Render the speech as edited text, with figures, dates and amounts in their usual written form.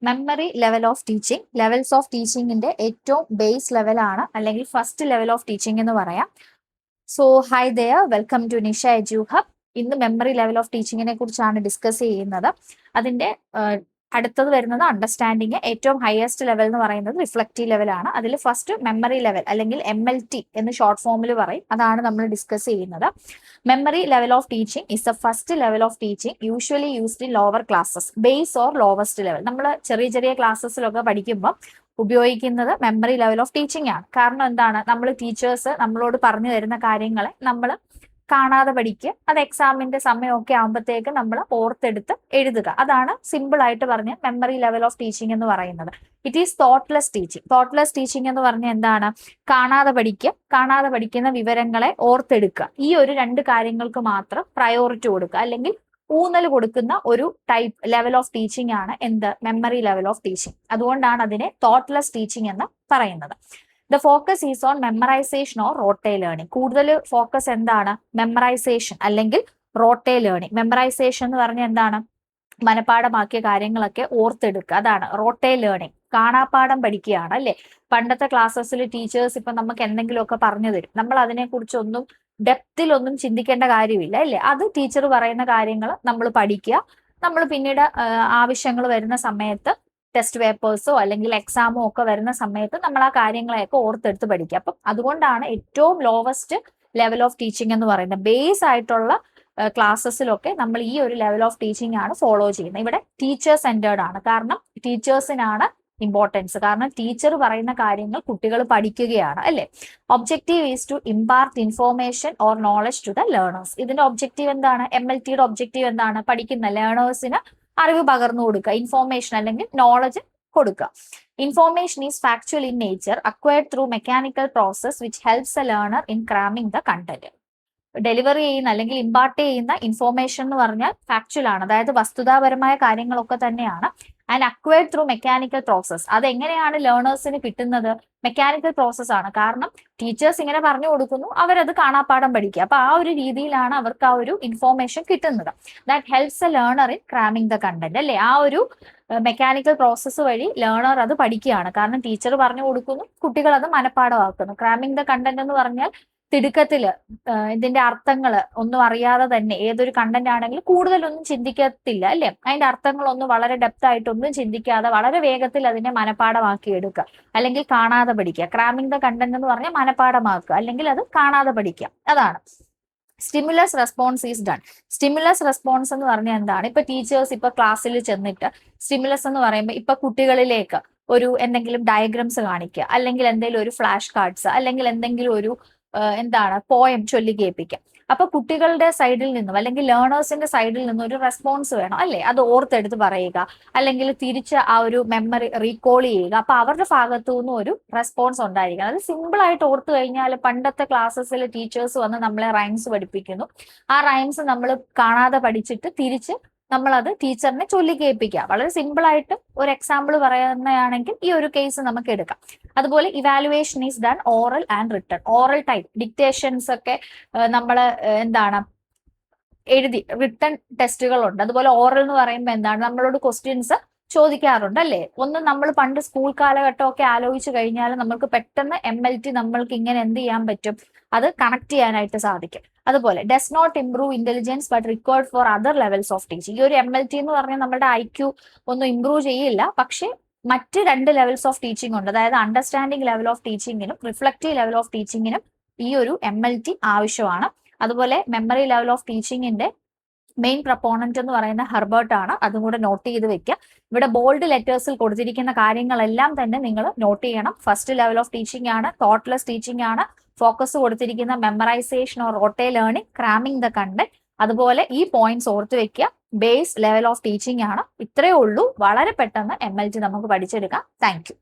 Memory level of teaching, levels of ടീച്ചിങ്ങിന്റെ ഏറ്റവും base ലെവലാണ് അല്ലെങ്കിൽ ഫസ്റ്റ് ലെവൽ ഓഫ് ടീച്ചിങ് എന്ന് പറയാം. So hi there, welcome to Nisha edu hub. ഇന്ന് മെമ്മറി ലെവൽ ഓഫ് ടീച്ചിങ്ങിനെ കുറിച്ചാണ് ഡിസ്കസ് ചെയ്യുന്നത്. അതിന്റെ അടുത്തത് വരുന്നത് അണ്ടർസ്റ്റാൻഡിങ്. ഏറ്റവും ഹയസ്റ്റ് ലെവൽ എന്ന് പറയുന്നത് റിഫ്ലക്റ്റീവ് ലെവലാണ്. അതിൽ ഫസ്റ്റ് മെമ്മറി ലെവൽ അല്ലെങ്കിൽ MLT എന്ന് ഷോർട്ട് ഫോമിൽ പറയും. അതാണ് നമ്മൾ ഡിസ്കസ് ചെയ്യുന്നത്. Memory level of teaching is the first level of teaching usually used in lower classes, base or lowest level. നമ്മൾ ചെറിയ ചെറിയ ക്ലാസ്സസിലൊക്കെ പഠിക്കുമ്പോൾ ഉപയോഗിക്കുന്നത് മെമ്മറി ലെവൽ ഓഫ് ടീച്ചിങ് ആണ്. കാരണം എന്താണ്, നമ്മൾ ടീച്ചേഴ്സ് നമ്മളോട് പറഞ്ഞു തരുന്ന കാര്യങ്ങളെ നമ്മൾ കാണാതെ പഠിക്കുക, അത് എക്സാമിന്റെ സമയമൊക്കെ ആകുമ്പോഴത്തേക്ക് നമ്മൾ ഓർത്തെടുത്ത് എഴുതുക. അതാണ് സിമ്പിൾ ആയിട്ട് പറഞ്ഞ മെമ്മറി ലെവൽ ഓഫ് ടീച്ചിങ് എന്ന് പറയുന്നത്. It is thoughtless teaching. Thoughtless teaching എന്ന് പറഞ്ഞാൽ എന്താണ്? കാണാതെ പഠിക്കുക, കാണാതെ പഠിക്കുന്ന വിവരങ്ങളെ ഓർത്തെടുക്കുക. ഈ ഒരു രണ്ട് കാര്യങ്ങൾക്ക് മാത്രം പ്രയോറിറ്റി കൊടുക്കുക, അല്ലെങ്കിൽ ഊന്നൽ കൊടുക്കുന്ന ഒരു ടൈപ്പ് ലെവൽ ഓഫ് ടീച്ചിങ് ആണ് എന്ത്? Memory level of teaching. അതുകൊണ്ടാണ് അതിനെ തോട്ട്ലെസ് ടീച്ചിങ് എന്ന് പറയുന്നത്. The focus is on memorisation or rote learning. കൂടുതൽ ഫോക്കസ് എന്താണ്? മെമ്മറൈസേഷൻ അല്ലെങ്കിൽ റോട്ടെ ലേണിംഗ്. മെമ്മറൈസേഷൻ എന്ന് പറഞ്ഞാൽ എന്താണ്? മനപ്പാഠമാക്കിയ കാര്യങ്ങളൊക്കെ ഓർത്തെടുക്കുക, അതാണ് റോട്ടെ ലേണിംഗ്. കാണാപ്പാഠം പഠിക്കുകയാണ് അല്ലെ. പണ്ടത്തെ ക്ലാസ്സസിൽ ടീച്ചേഴ്സ് ഇപ്പൊ നമുക്ക് എന്തെങ്കിലുമൊക്കെ പറഞ്ഞു തരും, നമ്മൾ അതിനെക്കുറിച്ചൊന്നും ഡെപ്തിലൊന്നും ചിന്തിക്കേണ്ട കാര്യമില്ല അല്ലെ. അത് ടീച്ചർ പറയുന്ന കാര്യങ്ങൾ നമ്മൾ പഠിക്കുക. നമ്മൾ പിന്നീട് ആവശ്യങ്ങൾ വരുന്ന സമയത്ത് ടെസ്റ്റ് പേപ്പേഴ്സോ അല്ലെങ്കിൽ എക്സാമോ ഒക്കെ വരുന്ന സമയത്ത് നമ്മൾ ആ കാര്യങ്ങളെയൊക്കെ ഓർത്തെടുത്ത് പഠിക്കുക. അപ്പം അതുകൊണ്ടാണ് ഏറ്റവും ലോവസ്റ്റ് ലെവൽ ഓഫ് ടീച്ചിങ് എന്ന് പറയുന്നത്. ബേസ് ആയിട്ടുള്ള ക്ലാസ്സസിലൊക്കെ നമ്മൾ ഈ ഒരു ലെവൽ ഓഫ് ടീച്ചിങ് ആണ് ഫോളോ ചെയ്യുന്നത്. ഇവിടെ ടീച്ചർ സെന്റേർഡ് ആണ്. കാരണം ടീച്ചേഴ്സിനാണ് ഇമ്പോർട്ടൻസ്. കാരണം ടീച്ചർ പറയുന്ന കാര്യങ്ങൾ കുട്ടികൾ പഠിക്കുകയാണ് അല്ലെ. Objective is to impart information or knowledge to the learners. ഇതിന്റെ ഒബ്ജക്റ്റീവ് എന്താണ്? MLTയുടെ ഒബ്ജക്റ്റീവ് എന്താണ്? പഠിക്കുന്ന ലേണേഴ്സിന് അറിവ് പകർന്നു കൊടുക്കുക, ഇൻഫോർമേഷൻ അല്ലെങ്കിൽ നോളജ് കൊടുക്കുക. Information is factual in nature, acquired through mechanical process which helps a learner in cramming the content. Delivery ചെയ്യുന്ന അല്ലെങ്കിൽ ഇമ്പാർട്ട് ചെയ്യുന്ന ഇൻഫോർമേഷൻ എന്ന് പറഞ്ഞാൽ ഫാക്ച്വൽ ആണ്, അതായത് വസ്തുതാപരമായ കാര്യങ്ങളൊക്കെ തന്നെയാണ്. And acquired through mechanical process. അതെങ്ങനെയാണ് ലേണേഴ്സിന് കിട്ടുന്നത്? മെക്കാനിക്കൽ പ്രോസസ് ആണ്. കാരണം ടീച്ചേഴ്സ് ഇങ്ങനെ പറഞ്ഞു കൊടുക്കുന്നു, അവരത് കാണാപ്പാഠം പഠിക്കുക. അപ്പൊ ആ ഒരു രീതിയിലാണ് അവർക്ക് ആ ഒരു ഇൻഫോർമേഷൻ കിട്ടുന്നത്. That helps a learner in cramming the content അല്ലെ. ആ ഒരു മെക്കാനിക്കൽ പ്രോസസ്സ് വഴി ലേണർ അത് പഠിക്കുകയാണ്. കാരണം ടീച്ചർ പറഞ്ഞു കൊടുക്കുന്നു, കുട്ടികൾ അത് മനഃപ്പാഠമാക്കുന്നു. ക്രാമിംഗ് ദ കണ്ടന്റ് എന്ന് പറഞ്ഞാൽ തിടുക്കത്തില് ഇതിന്റെ അർത്ഥങ്ങൾ ഒന്നും അറിയാതെ തന്നെ ഏതൊരു കണ്ടന്റ് ആണെങ്കിലും കൂടുതലൊന്നും ചിന്തിക്കത്തില്ല അല്ലെ. അതിന്റെ അർത്ഥങ്ങളൊന്നും വളരെ ഡെപ്ത് ആയിട്ടൊന്നും ചിന്തിക്കാതെ വളരെ വേഗത്തിൽ അതിനെ മനഃപ്പാഠമാക്കി എടുക്കുക, അല്ലെങ്കിൽ കാണാതെ പഠിക്കുക. ക്രാമിംഗ് ദ കണ്ടന്റ് എന്ന് പറഞ്ഞാൽ മനഃപ്പാഠമാക്കുക, അല്ലെങ്കിൽ അത് കാണാതെ പഠിക്കുക. അതാണ് stimulus response is done. Stimulus response എന്ന് പറഞ്ഞാൽ എന്താണ്? ഇപ്പൊ ടീച്ചേഴ്സ് ഇപ്പൊ ക്ലാസ്സിൽ ചെന്നിട്ട് സ്റ്റിമുലസ് എന്ന് പറയുമ്പോൾ ഇപ്പൊ കുട്ടികളിലേക്ക് ഒരു എന്തെങ്കിലും ഡയഗ്രംസ് കാണിക്കുക, അല്ലെങ്കിൽ എന്തെങ്കിലും ഒരു ഫ്ലാഷ് കാർഡ്സ്, അല്ലെങ്കിൽ എന്തെങ്കിലും ഒരു എന്താണ് പോയം ചൊല്ലി കേൾപ്പിക്കുക. അപ്പൊ കുട്ടികളുടെ സൈഡിൽ നിന്നും അല്ലെങ്കിൽ ലേണേഴ്സിന്റെ സൈഡിൽ നിന്നും ഒരു റെസ്പോൺസ് വേണം അല്ലെ. അത് ഓർത്തെടുത്ത് പറയുക, അല്ലെങ്കിൽ തിരിച്ച് ആ ഒരു മെമ്മറി റീകോൾ ചെയ്യുക. അപ്പൊ അവരുടെ ഭാഗത്തു നിന്നും ഒരു റെസ്പോൺസ് ഉണ്ടായിരിക്കണം. അത് സിമ്പിൾ ആയിട്ട് ഓർത്തു കഴിഞ്ഞാൽ പണ്ടത്തെ ക്ലാസ്സസിൽ ടീച്ചേഴ്സ് വന്ന് നമ്മളെ റൈംസ് പഠിപ്പിക്കുന്നു. ആ റൈംസ് നമ്മൾ കാണാതെ പഠിച്ചിട്ട് തിരിച്ച് നമ്മളത് ടീച്ചറിനെ ചൊല്ലി കേൾപ്പിക്കുക. വളരെ സിമ്പിൾ ആയിട്ട് ഒരു എക്സാമ്പിൾ പറയുന്നതാണെങ്കിൽ ഈ ഒരു കേസ് നമുക്ക് എടുക്കാം. അതുപോലെ evaluation is done oral and written. Oral type dictations ഒക്കെ നമ്മൾ എന്താണ് എഴുതി, റിട്ടൺ ടെസ്റ്റുകളുണ്ട്. അതുപോലെ ഓറൽ എന്ന് പറയുമ്പോൾ എന്താണ്, നമ്മളോട് ക്വസ്റ്റ്യൻസ് ചോദിക്കാറുണ്ട് അല്ലേ. ഒന്ന് നമ്മൾ പണ്ട് സ്കൂൾ കാലഘട്ടമൊക്കെ ആലോചിച്ച് കഴിഞ്ഞാൽ നമ്മൾക്ക് പെട്ടെന്ന് MLT നമ്മൾക്ക് ഇങ്ങനെ എന്ത് ചെയ്യാൻ പറ്റും, അത് കണക്ട് ചെയ്യാനായിട്ട് സാധിക്കും. അതുപോലെ does not improve intelligence but required for other levels of teaching. ഈ ഒരു MLT എന്ന് പറഞ്ഞാൽ നമ്മുടെ IQ ഒന്നും ഇംപ്രൂവ് ചെയ്യില്ല, പക്ഷെ മറ്റ് രണ്ട് ലെവൽസ് ഓഫ് ടീച്ചിങ് ഉണ്ട്. അതായത് അണ്ടർസ്റ്റാൻഡിംഗ് ലെവൽ ഓഫ് ടീച്ചിങ്ങിനും റിഫ്ലക്റ്റീവ് ലെവൽ ഓഫ് ടീച്ചിങ്ങിനും ഈ ഒരു MLT ആവശ്യമാണ്. അതുപോലെ മെമ്മറി ലെവൽ ഓഫ് ടീച്ചിങ്ങിന്റെ മെയിൻ പ്രപ്പോണന്റ് എന്ന് പറയുന്ന ഹെർബർട്ട് ആണ്. അതും കൂടെ നോട്ട് ചെയ്ത് വെക്കുക. ഇവിടെ ബോൾഡ് ലെറ്റേഴ്സിൽ കൊടുത്തിരിക്കുന്ന കാര്യങ്ങളെല്ലാം തന്നെ നിങ്ങൾ നോട്ട് ചെയ്യണം. ഫസ്റ്റ് ലെവൽ ഓഫ് ടീച്ചിങ് ആണ്, തോട്ട്ലെസ് ടീച്ചിങ് ആണ്. ഫോക്കസ് കൊടുത്തിരിക്കുന്ന memorisation or rote learning, cramming the content. അതുപോലെ ഈ പോയിന്റ്സ് ഓർത്ത് വെക്കുക. ബേസ് ലെവൽ ഓഫ് ടീച്ചിങ് ആണ്. ഇത്രയേ ഉള്ളൂ. വളരെ പെട്ടെന്ന് MLT നമുക്ക് പഠിച്ചെടുക്കാം. Thank you.